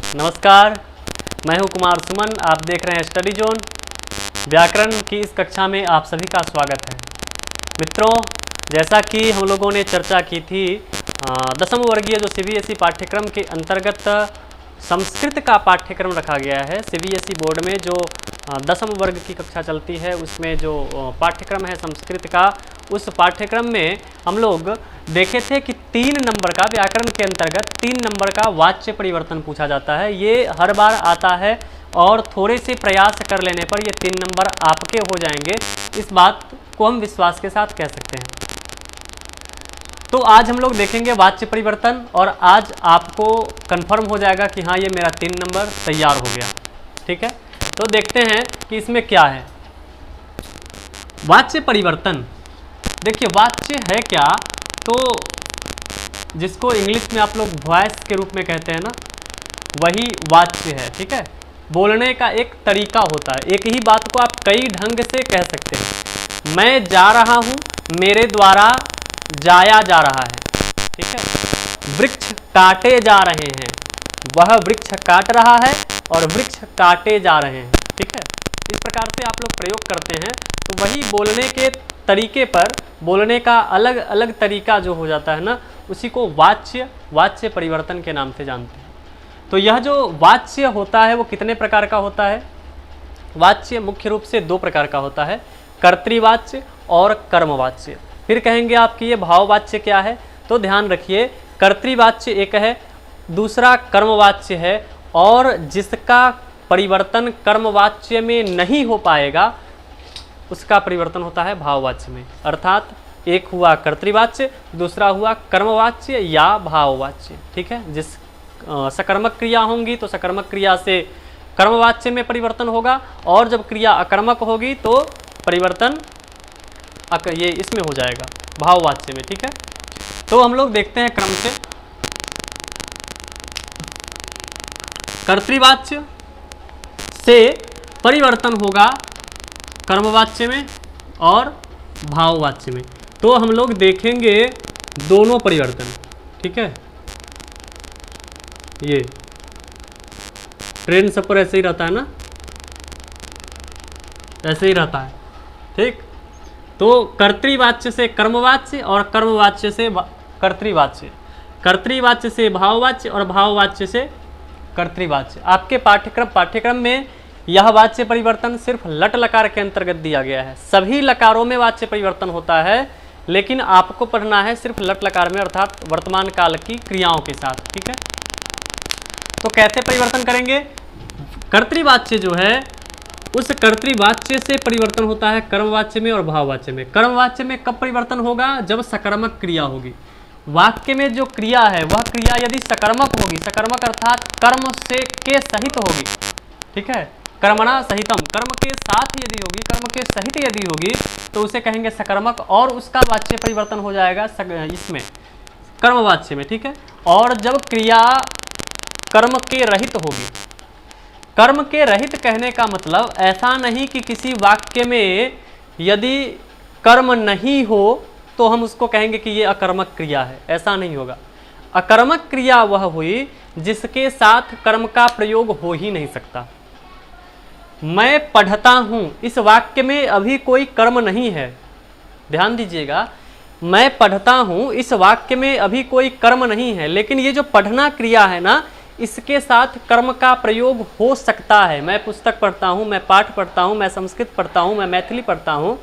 नमस्कार, मैं हूं कुमार सुमन। आप देख रहे हैं स्टडी जोन। व्याकरण की इस कक्षा में आप सभी का स्वागत है। मित्रों, जैसा कि हम लोगों ने चर्चा की थी, दसम वर्गीय जो सीबीएसई पाठ्यक्रम के अंतर्गत संस्कृत का पाठ्यक्रम रखा गया है। सीबीएसई बोर्ड में जो दसम वर्ग की कक्षा चलती है उसमें जो पाठ्यक्रम है संस्कृत का, उस पाठ्यक्रम में हम लोग देखे थे कि 3 नंबर का, व्याकरण के अंतर्गत 3 नंबर का वाच्य परिवर्तन पूछा जाता है। ये हर बार आता है और थोड़े से प्रयास कर लेने पर ये 3 नंबर आपके हो जाएंगे। इस बात को हम विश्वास के साथ कह सकते हैं। तो आज हम लोग देखेंगे वाच्य परिवर्तन और आज आपको कंफर्म हो जाएगा कि हाँ, ये मेरा 3 नंबर तैयार हो गया। ठीक है, तो देखते हैं कि इसमें क्या है। वाच्य परिवर्तन, देखिए वाच्य है क्या, तो जिसको इंग्लिश में आप लोग वॉइस के रूप में कहते हैं ना, वही वाच्य है। ठीक है, बोलने का एक तरीका होता है। एक ही बात को आप कई ढंग से कह सकते हैं। मैं जा रहा हूँ, मेरे द्वारा जाया जा रहा है। ठीक है, वृक्ष काटे जा रहे हैं, वह वृक्ष काट रहा है और वृक्ष काटे जा रहे हैं। ठीक है, इस प्रकार से आप लोग प्रयोग करते हैं तो वही बोलने के तरीके पर, बोलने का अलग अलग तरीका जो हो जाता है ना, उसी को वाच्य परिवर्तन के नाम से जानते हैं। तो यह जो वाच्य होता है वो कितने प्रकार का होता है? वाच्य मुख्य रूप से 2 प्रकार का होता है, कर्तृवाच्य और कर्मवाच्य। फिर कहेंगे आप कि ये भाववाच्य क्या है, तो ध्यान रखिए, कर्तृवाच्य एक है, दूसरा कर्मवाच्य है, और जिसका परिवर्तन कर्मवाच्य में नहीं हो पाएगा उसका परिवर्तन होता है भाववाच्य में। अर्थात एक हुआ कर्तृवाच्य, दूसरा हुआ कर्मवाच्य या भाववाच्य। ठीक है, जिस सकर्मक क्रिया होंगी तो सकर्मक क्रिया से कर्मवाच्य में परिवर्तन होगा, और जब क्रिया अकर्मक होगी तो परिवर्तन ये इसमें हो जाएगा, भाववाच्य में। ठीक है, तो हम लोग देखते हैं क्रम से। कर्तृवाच्य से परिवर्तन होगा कर्मवाच्य में और भाववाच्य में। तो हम लोग देखेंगे दोनों परिवर्तन। ठीक है, ये ट्रेन सब पर ऐसे ही रहता है ना, ऐसे ही रहता है। ठीक, तो कर्तृवाच्य से कर्मवाच्य और कर्मवाच्य से कर्तृवाच्य, कर्तृवाच्य से भाववाच्य और भाववाच्य से कर्तृवाच्य। आपके पाठ्यक्रम में यह वाच्य परिवर्तन सिर्फ लट लकार के अंतर्गत दिया गया है। सभी लकारों में वाच्य परिवर्तन होता है, लेकिन आपको पढ़ना है सिर्फ लट लकार में, अर्थात वर्तमान काल की क्रियाओं के साथ। ठीक है, तो कैसे परिवर्तन करेंगे? कर्तृवाच्य जो है उस कर्तृवाच्य से परिवर्तन होता है कर्मवाच्य में और भाववाच्य में। कर्मवाच्य में कब परिवर्तन होगा? जब सकर्मक क्रिया होगी। वाक्य में जो क्रिया है वह क्रिया यदि सकर्मक होगी, सकर्मक अर्थात कर्म से के सहित होगी। ठीक है, कर्मणा सहितम, कर्म के साथ यदि होगी, कर्म के सहित यदि होगी तो उसे कहेंगे सकर्मक, और उसका वाच्य परिवर्तन हो जाएगा इसमें कर्मवाच्य में। ठीक है, और जब क्रिया कर्म के रहित होगी, कर्म के रहित कहने का मतलब ऐसा नहीं कि किसी वाक्य में यदि कर्म नहीं हो तो हम उसको कहेंगे कि ये अकर्मक क्रिया है, ऐसा नहीं होगा। अकर्मक क्रिया वह हुई जिसके साथ कर्म का प्रयोग हो ही नहीं सकता। मैं पढ़ता हूं, इस वाक्य में अभी कोई कर्म नहीं है। ध्यान दीजिएगा, मैं पढ़ता हूं, इस वाक्य में अभी कोई कर्म नहीं है, लेकिन ये जो पढ़ना क्रिया है ना, इसके साथ कर्म का प्रयोग हो सकता है। मैं पुस्तक पढ़ता हूँ, मैं पाठ पढ़ता हूँ, मैं संस्कृत पढ़ता हूँ, मैं मैथिली पढ़ता हूँ,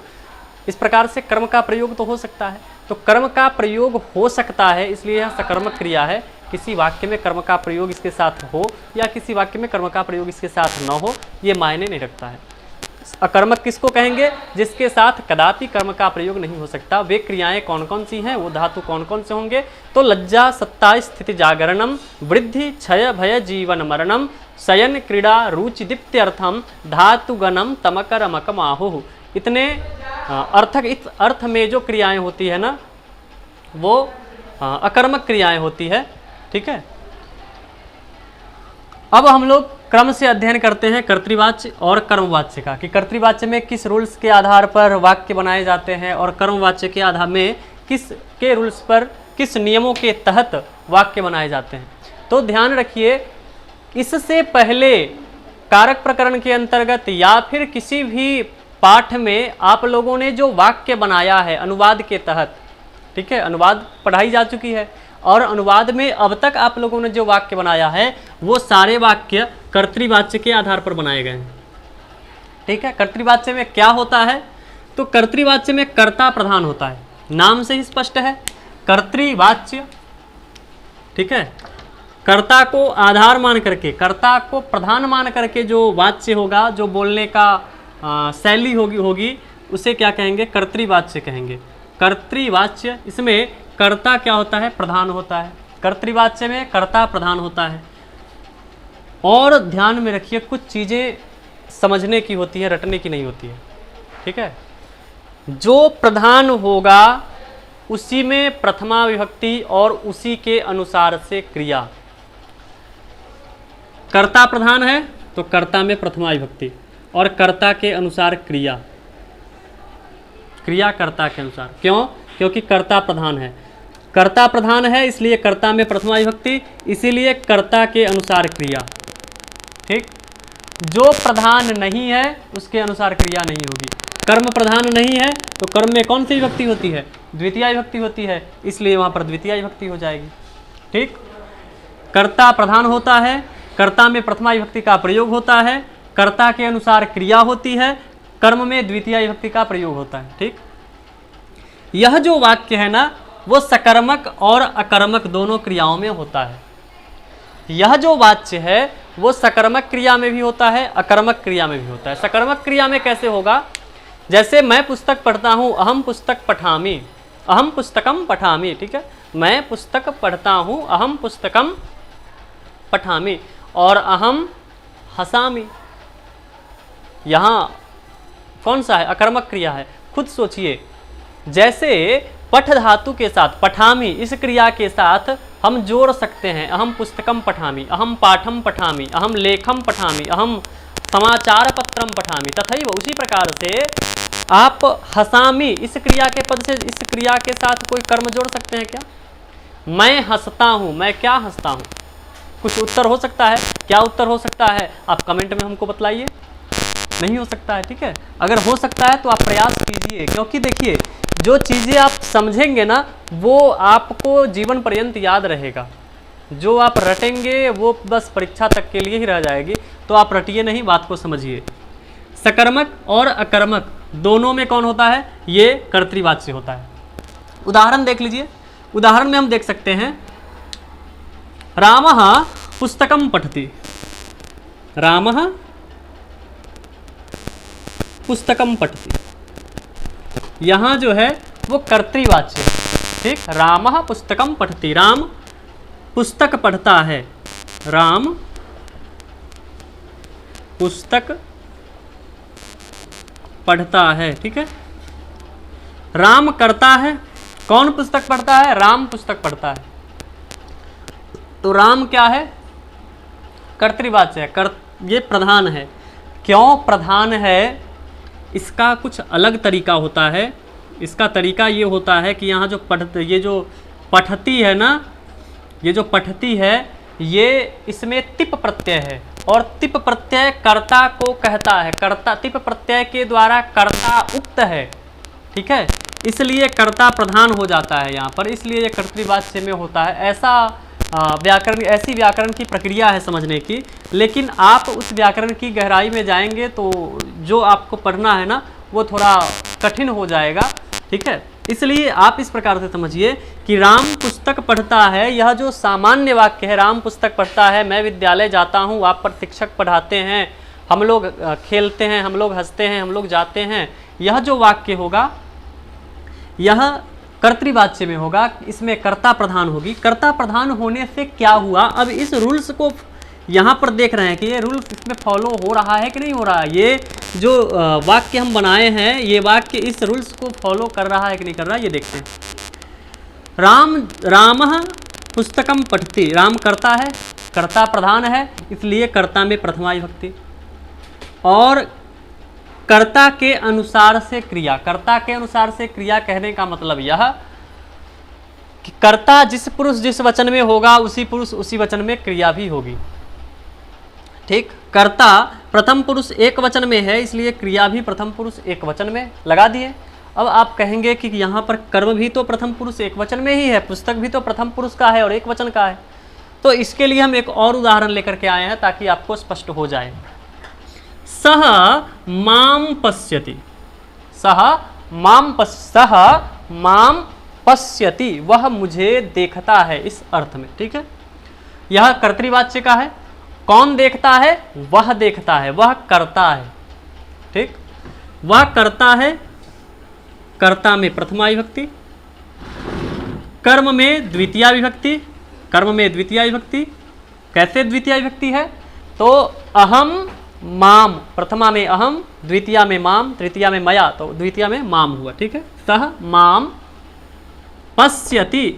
इस प्रकार से कर्म का प्रयोग तो हो सकता है। तो कर्म का प्रयोग हो सकता है, इसलिए यह सकर्मक क्रिया है। किसी वाक्य में कर्म का प्रयोग इसके साथ हो या किसी वाक्य में कर्म का प्रयोग इसके साथ न हो, ये मायने नहीं रखता है। अकर्मक किसको कहेंगे? जिसके साथ कदापि कर्म का प्रयोग नहीं हो सकता। वे क्रियाएं कौन कौन सी हैं, वो धातु कौन कौन से होंगे? तो लज्जा सत्ता स्थिति जागरणम, वृद्धि क्षय भय जीवन मरणम, शयन क्रीड़ा रुचि दीप्त्यर्थम, धातुगणम तमकरमकम आहुः। इतने अर्थक, इस अर्थ में जो क्रियाएं होती है ना, वो अकर्मक क्रियाएं होती है। ठीक है, अब हम लोग क्रम से अध्ययन करते हैं कर्तृवाच्य और कर्मवाच्य का, कि कर्तृवाच्य में किस रूल्स के आधार पर वाक्य बनाए जाते हैं और कर्मवाच्य के आधार में किस के रूल्स पर, किस नियमों के तहत वाक्य बनाए जाते हैं। तो ध्यान रखिए इससे पहले कारक प्रकरण के अंतर्गत या फिर किसी भी पाठ में आप लोगों ने जो वाक्य बनाया है अनुवाद के तहत, ठीक है, अनुवाद पढ़ाई जा चुकी है और अनुवाद में अब तक आप लोगों ने जो वाक्य बनाया है वो सारे वाक्य कर्तृवाच्य के आधार पर बनाए गए हैं। ठीक है, कर्तृवाच्य में क्या होता है, तो कर्तृवाच्य में कर्ता प्रधान होता है, नाम से ही स्पष्ट है कर्तृवाच्य। ठीक है, कर्ता को आधार मान करके, कर्ता को प्रधान मान करके जो वाच्य होगा, जो बोलने का शैली होगी उसे क्या कहेंगे, कर्तृवाच्य कहेंगे। कर्तृवाच्य, इसमें कर्ता क्या होता है, प्रधान होता है। कर्तृवाच्य में कर्ता प्रधान होता है। और ध्यान में रखिए कुछ चीज़ें समझने की होती है, रटने की नहीं होती है। ठीक है, जो प्रधान होगा उसी में प्रथमा विभक्ति और उसी के अनुसार से क्रिया। कर्ता प्रधान है तो कर्ता में प्रथमा विभक्ति और कर्ता के अनुसार क्रिया, क्रिया कर्ता के अनुसार। क्यों? क्योंकि कर्ता प्रधान है, कर्ता प्रधान है इसलिए कर्ता में प्रथमा विभक्ति, इसीलिए कर्ता के अनुसार क्रिया। ठीक, जो प्रधान नहीं है उसके अनुसार क्रिया नहीं होगी। कर्म प्रधान नहीं है तो कर्म में कौन सी विभक्ति होती है, द्वितीय विभक्ति होती है, इसलिए वहाँ पर द्वितीय विभक्ति हो जाएगी। ठीक, कर्ता प्रधान होता है, कर्ता में प्रथमा विभक्ति का प्रयोग होता है, कर्ता के अनुसार क्रिया होती है, कर्म में द्वितीय विभक्ति का प्रयोग होता है। ठीक, यह जो वाक्य है ना वो सकर्मक और अकर्मक दोनों क्रियाओं में होता है। यह जो वाच्य है वो सकर्मक क्रिया में भी होता है, अकर्मक क्रिया में भी होता है। सकर्मक क्रिया में कैसे होगा, जैसे मैं पुस्तक पढ़ता हूँ, अहम पुस्तक पठामि, अहम पुस्तकम पठामि। ठीक है, मैं पुस्तक पढ़ता हूँ, अहम पुस्तकम पठामि, और अहम हसामि, यहाँ कौन सा है, अकर्मक क्रिया है। खुद सोचिए, जैसे पठ धातु के साथ पठामि इस क्रिया के साथ हम जोड़ सकते हैं अहम पुस्तकम पठामि, अहम पाठम पठामि, अहम लेखम पठामि, अहम समाचार पत्रम पठामि। तथैव उसी प्रकार से आप हसामि इस क्रिया के पद से इस क्रिया के साथ कोई कर्म जोड़ सकते हैं क्या? मैं हंसता हूँ, मैं क्या हंसता हूँ? कुछ उत्तर हो सकता है, क्या उत्तर हो सकता है आप कमेंट में हमको बतलाइए। नहीं हो सकता है। ठीक है, अगर हो सकता है तो आप प्रयास कीजिए, क्योंकि देखिए जो चीज़ें आप समझेंगे ना वो आपको जीवन पर्यंत याद रहेगा। जो आप रटेंगे वो बस परीक्षा तक के लिए ही रह जाएगी, तो आप रटिए नहीं, बात को समझिए। सकर्मक और अकर्मक दोनों में कौन होता है, ये कर्तृवाच्य होता है। उदाहरण देख लीजिए, उदाहरण में हम देख सकते हैं रामः पुस्तकम पठति, रामः पुस्तकम पठति, यहाँ जो है वो कर्तृवाच्य है। ठीक, रामः पुस्तकम पठति, राम पुस्तक पढ़ता है, राम पुस्तक पढ़ता है। ठीक है, राम करता है, कौन पुस्तक पढ़ता है, राम पुस्तक पढ़ता है। तो राम क्या है, कर्तृवाच्य है, ये प्रधान है। क्यों प्रधान है, इसका कुछ अलग तरीका होता है। इसका तरीका ये होता है कि यहाँ जो ये जो पठती है ना, ये जो पठती है ये इसमें तिप प्रत्यय है, और तिप प्रत्यय कर्ता को कहता है, कर्ता तिप प्रत्यय के द्वारा कर्ता उक्त है। ठीक है, इसलिए कर्ता प्रधान हो जाता है यहाँ पर, इसलिए ये कर्तृवाच्य में होता है। ऐसा व्याकरण, ऐसी व्याकरण की प्रक्रिया है समझने की। लेकिन आप उस व्याकरण की गहराई में जाएंगे तो जो आपको पढ़ना है ना वो थोड़ा कठिन हो जाएगा। ठीक है, इसलिए आप इस प्रकार से समझिए कि राम पुस्तक पढ़ता है, यह जो सामान्य वाक्य है, राम पुस्तक पढ़ता है, मैं विद्यालय जाता हूँ, आप पर शिक्षक पढ़ाते हैं, हम लोग खेलते हैं, हम लोग हंसते हैं, हम लोग जाते हैं, यह जो वाक्य होगा यह कर्तृवाच्य में होगा। इसमें कर्ता प्रधान होगी। कर्ता प्रधान होने से क्या हुआ, अब इस रूल्स को यहाँ पर देख रहे हैं कि ये रूल्स इसमें फॉलो हो रहा है कि नहीं हो रहा है। ये जो वाक्य हम बनाए हैं ये वाक्य इस रूल्स को फॉलो कर रहा है कि नहीं कर रहा है, ये देखते हैं। रामः पुस्तकम पठति, राम करता है, कर्ता प्रधान है, इसलिए कर्ता में प्रथमा विभक्ति, और कर्ता के अनुसार से क्रिया। कर्ता के अनुसार से क्रिया कहने का मतलब यह कि कर्ता जिस पुरुष जिस वचन में होगा उसी पुरुष उसी वचन में क्रिया भी होगी। ठीक। कर्ता प्रथम पुरुष एक वचन में है, इसलिए क्रिया भी प्रथम पुरुष एक वचन में लगा दिए। अब आप कहेंगे कि यहाँ पर कर्म भी तो प्रथम पुरुष एक वचन में ही है, पुस्तक भी तो प्रथम पुरुष का है और एक वचन का है। तो इसके लिए हम एक और उदाहरण लेकर के आए हैं ताकि आपको स्पष्ट हो जाए। सह माम पश्यति, सह माम पश्यति, वह मुझे देखता है, इस अर्थ में। ठीक है, यह कर्तृवाच्य का है। कौन देखता है? वह देखता है, वह करता है। ठीक, वह करता है, कर्ता में प्रथमा विभक्ति, कर्म में द्वितीया विभक्ति, कर्म में द्वितीया विभक्ति। कैसे द्वितीया विभक्ति है? तो अहम माम, प्रथमा में अहम, द्वितीया में माम, तृतीया में मया, तो द्वितीया में माम हुआ। ठीक है, सह माम पश्यति,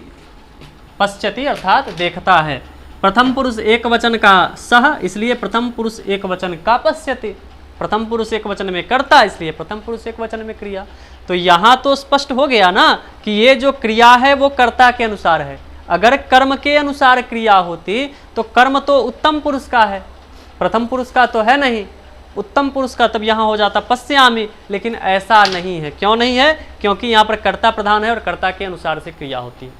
पश्यति अर्थात देखता है। प्रथम पुरुष एक वचन का सह, इसलिए प्रथम पुरुष एक वचन का पश्यति। प्रथम पुरुष एक वचन में कर्ता, इसलिए प्रथम पुरुष एक वचन में क्रिया। तो यहाँ तो स्पष्ट हो गया ना कि ये जो क्रिया है वो कर्ता के अनुसार है। अगर कर्म के अनुसार क्रिया होती तो कर्म तो उत्तम पुरुष का है, प्रथम पुरुष का तो है नहीं, उत्तम पुरुष का, तब यहाँ हो जाता पश्यामि। लेकिन ऐसा नहीं है। क्यों नहीं है? क्योंकि यहाँ पर कर्ता प्रधान है और कर्ता के अनुसार से क्रिया होती है।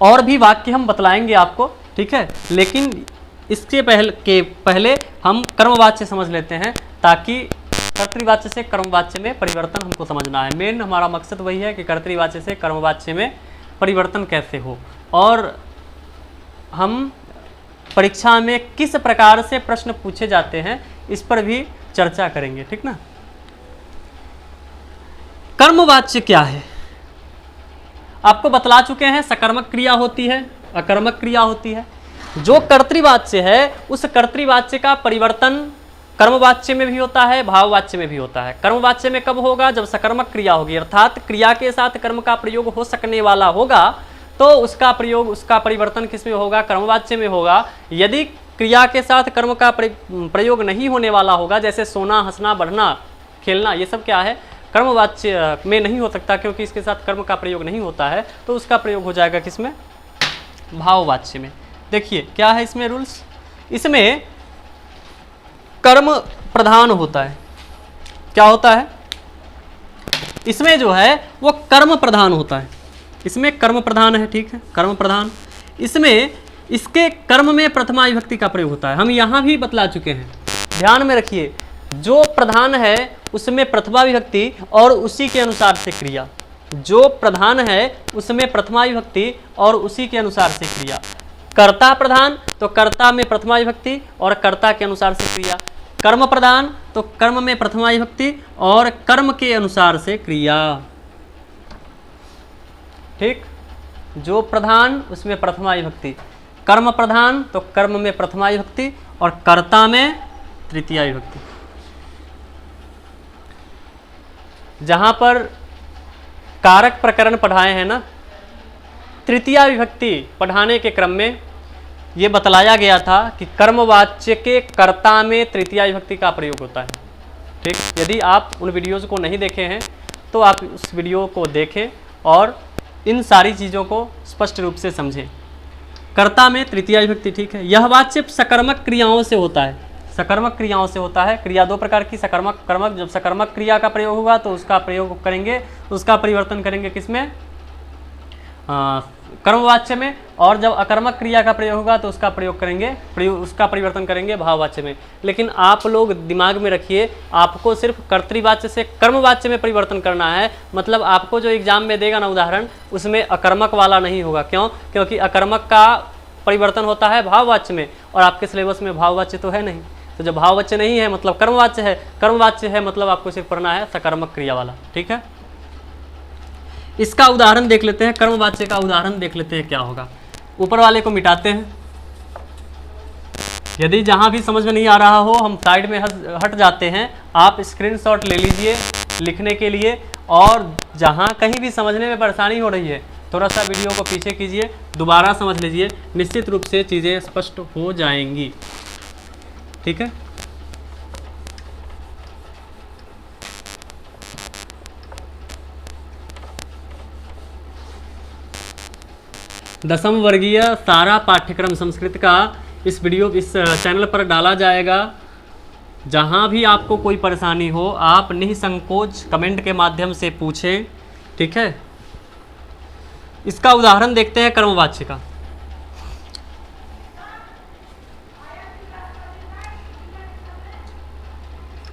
और भी वाक्य हम बतलाएंगे आपको, ठीक है, लेकिन इसके पहले हम कर्मवाच्य समझ लेते हैं ताकि कर्तृवाच्य से कर्मवाच्य में परिवर्तन हमको समझना है। मेन हमारा मकसद वही है कि कर्तृवाच्य से कर्मवाच्य में परिवर्तन कैसे हो और हम परीक्षा में किस प्रकार से प्रश्न पूछे जाते हैं, इस पर भी चर्चा करेंगे। ठीक ना। कर्मवाच्य क्या है? आपको बतला चुके हैं, सकर्मक क्रिया होती है, अकर्मक क्रिया होती है। जो कर्तृवाच्य है उस कर्तृवाच्य का परिवर्तन कर्मवाच्य में भी होता है, भाववाच्य में भी होता है। कर्मवाच्य में कब होगा? जब सकर्मक क्रिया होगी, अर्थात क्रिया के साथ कर्म का प्रयोग हो सकने वाला होगा, तो उसका प्रयोग, उसका परिवर्तन किस में होगा? कर्मवाच्य में होगा। यदि क्रिया के साथ कर्म का प्रयोग नहीं होने वाला होगा, जैसे सोना, हंसना, बढ़ना, खेलना, ये सब क्या है? कर्मवाच्य में नहीं हो सकता, क्योंकि इसके साथ कर्म का प्रयोग नहीं होता है, तो उसका प्रयोग हो जाएगा किसमें? भाववाच्य में। देखिए क्या है इसमें रूल्स। इसमें कर्म प्रधान होता है। क्या होता है? इसमें जो है वो कर्म प्रधान होता है। इसमें कर्म प्रधान है, ठीक है, कर्म प्रधान। इसमें इसके कर्म में प्रथमा विभक्ति का प्रयोग होता है। हम यहाँ भी बतला चुके हैं, ध्यान में रखिए। जो प्रधान है उसमें प्रथमा विभक्ति और उसी के अनुसार से क्रिया। जो प्रधान है उसमें प्रथमा विभक्ति और उसी के अनुसार से क्रिया। कर्ता प्रधान तो कर्ता में प्रथमा विभक्ति और कर्ता के अनुसार से क्रिया। कर्म प्रधान तो कर्म में प्रथमा विभक्ति और कर्म के अनुसार से क्रिया। ठीक, जो प्रधान उसमें प्रथमा विभक्ति, कर्म प्रधान तो कर्म में प्रथमा विभक्ति और कर्ता में तृतीया विभक्ति। जहां पर कारक प्रकरण पढ़ाए हैं ना, तृतीया विभक्ति पढ़ाने के क्रम में ये बतलाया गया था कि कर्मवाच्य के कर्ता में तृतीया विभक्ति का प्रयोग होता है। ठीक, यदि आप उन वीडियोज़ को नहीं देखे हैं तो आप उस वीडियो को देखें और इन सारी चीज़ों को स्पष्ट रूप से समझें। कर्ता में तृतीया विभक्ति, ठीक है। यह वाच्य सकर्मक क्रियाओं से होता है। सकर्मक क्रियाओं से होता है। क्रिया दो प्रकार की, सकर्मक, कर्मक। जब सकर्मक क्रिया का प्रयोग होगा तो उसका प्रयोग करेंगे, उसका परिवर्तन करेंगे किसमें? कर्मवाच्य में। और जब अकर्मक क्रिया का प्रयोग होगा तो उसका प्रयोग करेंगे, उसका परिवर्तन करेंगे भाववाच्य में। लेकिन आप लोग दिमाग में रखिए, आपको सिर्फ कर्तृवाच्य से कर्मवाच्य में परिवर्तन करना है। मतलब आपको जो एग्जाम में देगा ना उदाहरण, उसमें अकर्मक वाला नहीं होगा। क्यों? क्योंकि अकर्मक का परिवर्तन होता है भाववाच्य में और आपके सिलेबस में भाववाच्य तो है नहीं। तो जब भाववाच्य नहीं है मतलब कर्मवाच्य है, कर्मवाच्य है मतलब आपको सिर्फ पढ़ना है सकर्मक क्रिया वाला। ठीक है, इसका उदाहरण देख लेते हैं। कर्मवाच्य का उदाहरण देख लेते हैं क्या होगा। ऊपर वाले को मिटाते हैं। यदि जहां भी समझ में नहीं आ रहा हो हम साइड में हट जाते हैं। आप स्क्रीनशॉट ले लीजिए लिखने के लिए, और जहां कहीं भी समझने में परेशानी हो रही है थोड़ा सा वीडियो को पीछे कीजिए, दोबारा समझ लीजिए, निश्चित रूप से चीज़ें स्पष्ट हो जाएंगी। ठीक है, दसम वर्गीय सारा पाठ्यक्रम संस्कृत का इस चैनल पर डाला जाएगा। जहाँ भी आपको कोई परेशानी हो आप निसंकोच कमेंट के माध्यम से पूछें, ठीक है। इसका उदाहरण देखते हैं कर्मवाच्य का।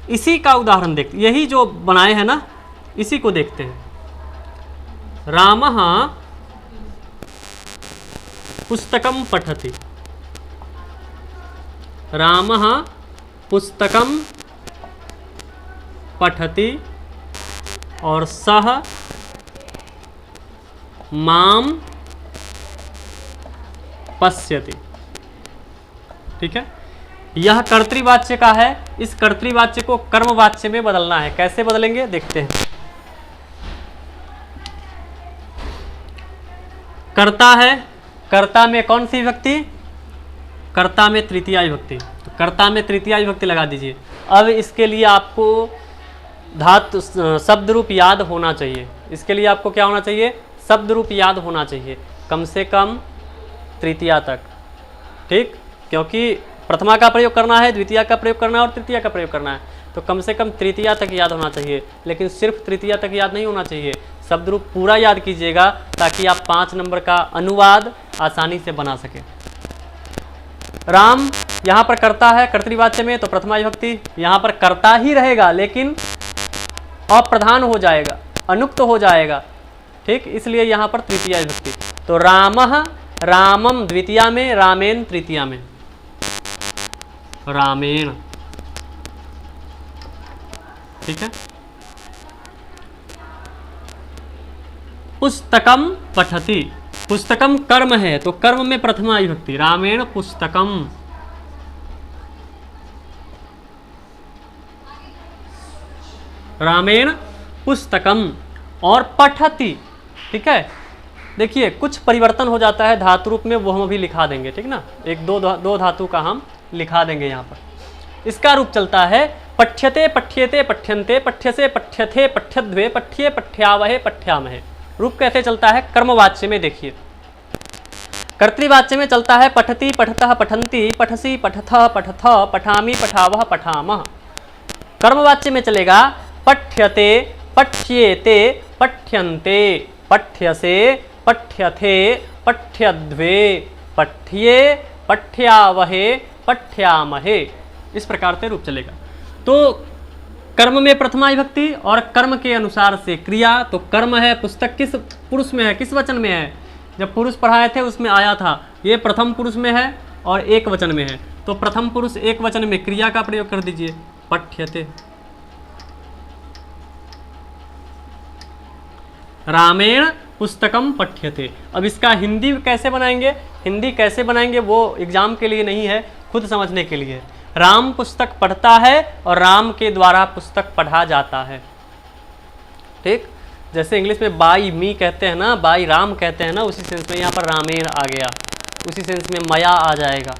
इसी का उदाहरण देखते, यही जो बनाए हैं ना, इसी को देखते हैं। रामः पुस्तकं पठति। रामः पुस्तकं पठति और सः माम पश्यति। ठीक है, यह कर्तृवाच्य का है। इस कर्तृवाच्य को कर्मवाच्य में बदलना है। कैसे बदलेंगे देखते हैं। कर्ता है, कर्ता में कौन सी विभक्ति? कर्ता में तृतीया विभक्ति। तो कर्ता में तृतीया विभक्ति लगा दीजिए। अब इसके लिए आपको धातु शब्द रूप याद होना चाहिए। इसके लिए आपको क्या होना चाहिए? शब्द रूप याद होना चाहिए, कम से कम तृतीया तक। ठीक, क्योंकि प्रथमा का प्रयोग करना है, द्वितीया का प्रयोग करना है और तृतीया का प्रयोग करना है, तो कम से कम तृतीया तक याद होना चाहिए। लेकिन सिर्फ तृतीया तक याद नहीं होना चाहिए, शब्द रूप पूरा याद कीजिएगा ताकि आप 5 नंबर का अनुवाद आसानी से बना सकें। राम यहाँ पर कर्ता है कर्तृवाच्य में, तो प्रथमा विभक्ति यहाँ पर कर्ता ही रहेगा लेकिन अप्रधान हो जाएगा, अनुक्त हो जाएगा। ठीक, इसलिए यहाँ पर तृतीया विभक्ति। तो रामः रामम द्वितीया में, रामेन तृतीया में, रामेण। ठीक है, पुस्तकम पठति। पुस्तकम कर्म है तो कर्म में प्रथमा विभक्ति, रामेण पुस्तकम। रामेण पुस्तकम और पठति। ठीक है, देखिए कुछ परिवर्तन हो जाता है धातु रूप में, वो हम अभी लिखा देंगे। ठीक ना, एक दो धातु का हम लिखा देंगे यहाँ पर। इसका रूप चलता है पठ्यते पठ्येते पठ्यन्ते पठ्यसे पठ्यथे पठ्यद्वे पठ्ये पठ्यावहे पठ्यामहे। रूप कैसे चलता है कर्मवाच्य में देखिए। कर्तृवाच्य में चलता है पठति पठतः पठन्ति पठसी पठथः पठथः पठामि पठावः पठामः। कर्मवाच्य में चलेगा पठ्यते पठ्येते पठ्यन्ते पठ्यसे पठ्यथे पठ्यद्वे पठ्ये पठ्यावहे पठ्यामहे। इस प्रकार से रूप चलेगा। तो कर्म में प्रथमा विभक्ति और कर्म के अनुसार से क्रिया। तो कर्म है, पुस्तक किस पुरुष में है, किस वचन में है? जब पुरुष पढ़ाए थे उसमें आया था, ये प्रथम पुरुष में है और एक वचन में है। तो प्रथम पुरुष एक वचन में क्रिया का प्रयोग कर दीजिए, पठ्यते। रामेण पुस्तकम पठ्यते। अब इसका हिंदी कैसे बनाएंगे? हिंदी कैसे बनाएंगे वो एग्जाम के लिए नहीं है, खुद समझने के लिए। राम पुस्तक पढ़ता है और राम के द्वारा पुस्तक पढ़ा जाता है। ठीक, जैसे इंग्लिश में बाई मी कहते हैं ना, बाई राम कहते हैं ना, उसी सेंस में यहाँ पर रामेण आ गया, उसी सेंस में मया आ जाएगा।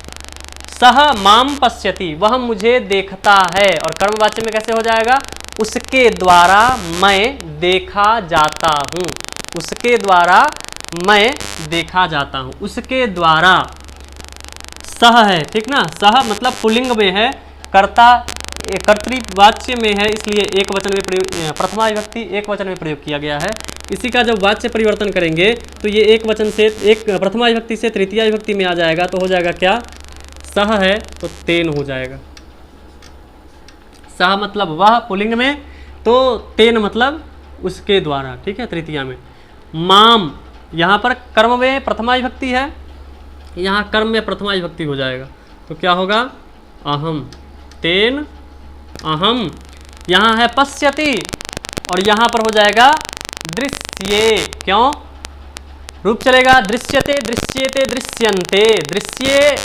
सह माम पश्यति, वह मुझे देखता है। और कर्मवाच्य में कैसे हो जाएगा? उसके द्वारा मैं देखा जाता हूँ, उसके द्वारा मैं देखा जाता हूँ, उसके द्वारा। सह है, ठीक ना, सह मतलब पुल्लिंग में है, कर्ता कर्तृवाच्य में है, इसलिए एक वचन में प्रयोग, प्रथमा विभक्ति एक वचन में प्रयोग किया गया है। इसी का जब वाच्य परिवर्तन करेंगे तो ये एक वचन से, एक प्रथमा विभक्ति से तृतीया विभक्ति में आ जाएगा। तो हो जाएगा क्या? सह है तो तेन हो जाएगा। सह मतलब वह पुल्लिंग में, तो तेन मतलब उसके द्वारा। ठीक है, तृतीया में। माम यहाँ पर कर्म में प्रथमा विभक्ति है, यहाँ कर्म में प्रथमा विभक्ति हो जाएगा। तो क्या होगा? अहम, तेन अहम। यहाँ है पश्यति और यहाँ पर हो जाएगा दृश्ये। क्यों? रूप चलेगा दृश्यते दृश्येते दृश्यन्ते, दृश्ये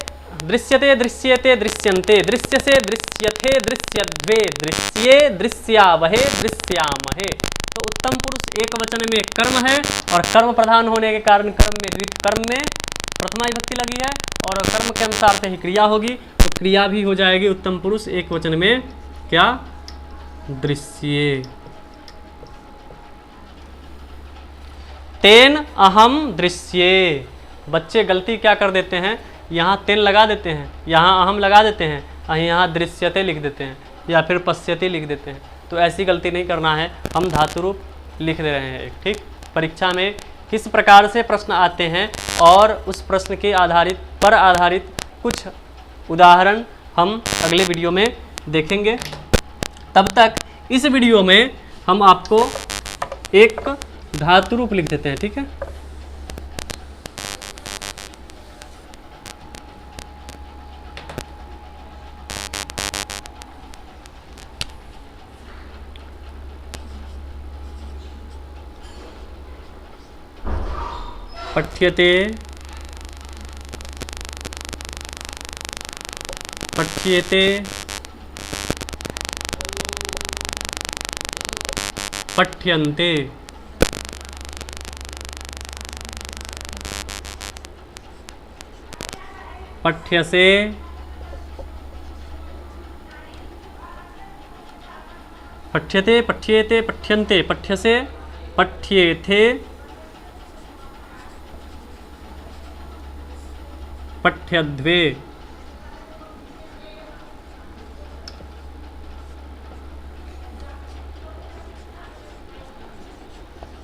दृश्यते दृश्येते दृश्यन्ते, दृश्यसे दृश्यथे दृश्यद्वे, दृश्ये दृश्यावहे दृश्यामहे। तो उत्तम पुरुष एक वचन में कर्म है और कर्म प्रधान होने के कारण कर्म में प्रथमा विभक्ति लगी है और कर्म के अनुसार से ही क्रिया होगी। तो क्रिया भी हो जाएगी उत्तम पुरुष एक वचन में, क्या? दृश्ये। तेन अहम दृश्ये। बच्चे गलती क्या कर देते हैं? यहाँ तेन लगा देते हैं, यहाँ अहम लगा देते हैं, यहाँ दृश्यते लिख देते हैं या फिर पश्यते लिख देते हैं। तो ऐसी गलती नहीं करना है, हम धातु रूप लिख दे रहे हैं एक। ठीक, परीक्षा में किस प्रकार से प्रश्न आते हैं और उस प्रश्न के आधारित कुछ उदाहरण हम अगले वीडियो में देखेंगे। तब तक इस वीडियो में हम आपको एक धातु रूप लिख देते हैं। ठीक है, पठ्यते, पठ्येते, पठ्यन्ते, पठ्यसे, पठ्यते, पठ्येते, पठ्यन्ते, पठ्यसे, पठ्येथे, पठ्यद्वे,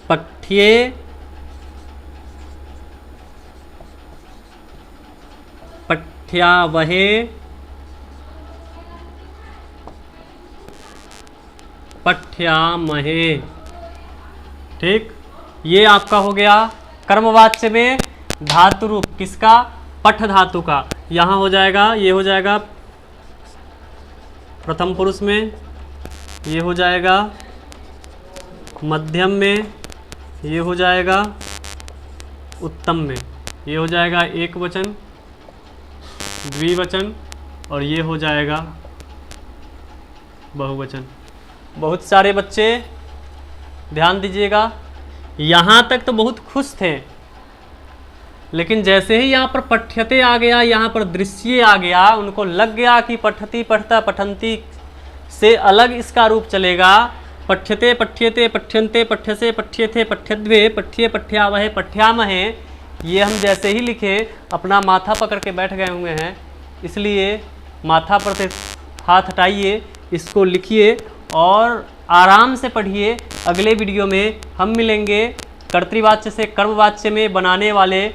पठ्ये, पठ्यावहे, पठ्यामहे। ठीक, ये आपका हो गया कर्मवाच्य में धातु रूप किसका? पठ धातु का। यहाँ हो जाएगा, ये हो जाएगा प्रथम पुरुष में, ये हो जाएगा मध्यम में, ये हो जाएगा उत्तम में, ये हो जाएगा एक वचन, द्विवचन, और ये हो जाएगा बहुवचन। बहुत सारे बच्चे ध्यान दीजिएगा, यहाँ तक तो बहुत खुश थे, लेकिन जैसे ही यहाँ पर पठ्यते आ गया, यहाँ पर दृश्य आ गया, उनको लग गया कि पठती, पठता, पठंती से अलग इसका रूप चलेगा। पठ्यते, पठ्यते, पठ्यन्ते, पठ्यसे, पठ्येथे, पठ्यद्वे, पठ्ये, पठ्यावहे, पठ्यामहे, ये हम जैसे ही लिखे अपना माथा पकड़ के बैठ गए हुए हैं। इसलिए माथा पर से हाथ हटाइए, इसको लिखिए और आराम से पढ़िए। अगले वीडियो में हम मिलेंगे कर्तृवाच्य से कर्मवाच्य में बनाने वाले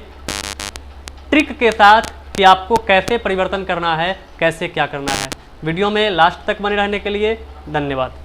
ट्रिक के साथ कि आपको कैसे परिवर्तन करना है, कैसे क्या करना है। वीडियो में लास्ट तक बने रहने के लिए धन्यवाद।